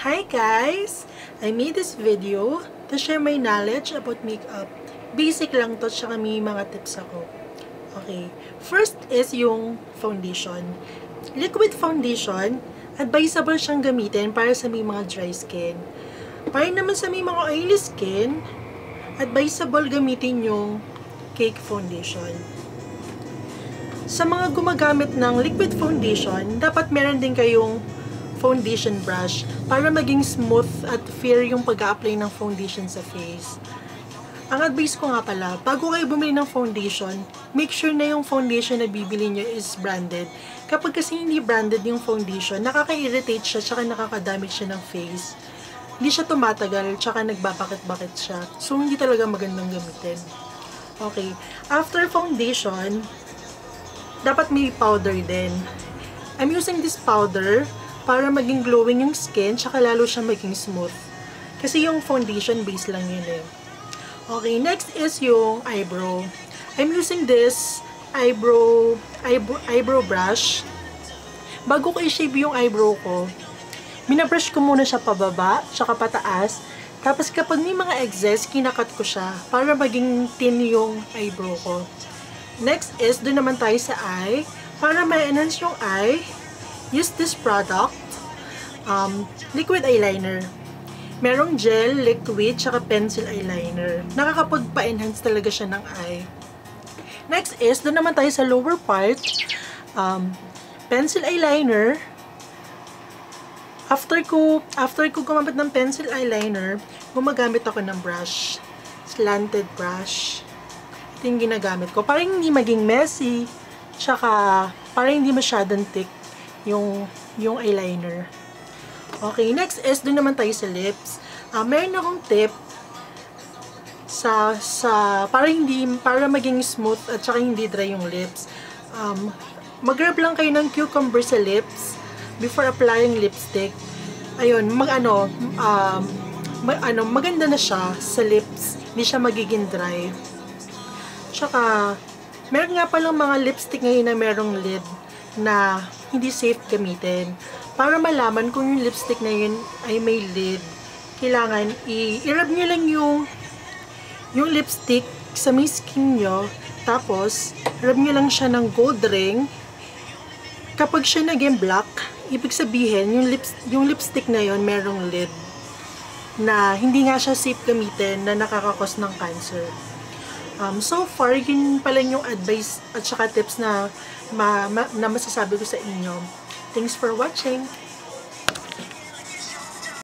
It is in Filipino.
Hi guys! I made this video to share my knowledge about makeup. Basic lang to, tsaka may mga tips ako. Okay. First is yung foundation. Liquid foundation, advisable siyang gamitin para sa may mga dry skin. Para naman sa may mga oily skin, advisable gamitin yung cake foundation. Sa mga gumagamit ng liquid foundation, dapat meron din kayong foundation brush para maging smooth at fair yung pag-a-apply ng foundation sa face. Ang advice ko nga pala, bago kayo bumili ng foundation, make sure na yung foundation na bibili nyo is branded. Kapag kasi hindi branded yung foundation, nakaka-irritate siya tsaka nakaka-damage siya ng face. Hindi siya tumatagal tsaka nagbabakit-bakit siya. So, hindi talaga magandang gamitin. Okay. After foundation, dapat may powder din. I'm using this powder para maging glowing yung skin, tsaka lalo siya maging smooth. Kasi yung foundation base lang yun eh. Okay, next is yung eyebrow. I'm using this eyebrow brush. Bago ko i-shave yung eyebrow ko, minabrush ko muna siya pababa, tsaka pataas. Tapos kapag may mga excess, kinakat ko siya para maging thin yung eyebrow ko. Next is, doon naman tayo sa eye. Para ma-enhance yung eye, use this product, liquid eyeliner. Merong gel, liquid, tsaka pencil eyeliner. Nakakapagpa-enhance talaga siya ng eye. Next is, doon naman tayo sa lower part, pencil eyeliner. After ko gumamit ng pencil eyeliner, gumagamit ako ng brush. Slanted brush. Ito yung ginagamit ko. Para hindi maging messy, tsaka para hindi masyadong thick yung eyeliner. Okay, next is doon naman tayo sa lips. Meron akong tip para maging smooth at saka hindi dry yung lips. Mag-rub lang kayo ng cucumber sa lips before applying lipstick. Ayun, maganda na siya sa lips. Hindi siya magiging dry. Tsaka meron nga palang mga lipstick ngayon na merong lid na hindi safe gamitin. Para malaman kung yung lipstick na yun ay may lid, kailangan i-rub nyo lang yung lipstick sa may skin nyo, tapos rub nyo lang siya ng gold ring. Kapag siya naging black, ibig sabihin yung lipstick na yun merong lid na hindi nga siya safe gamitin, na nakakakos ng cancer. So far, yun pala yung advice at saka tips na masasabi ko sa inyo. Thanks for watching!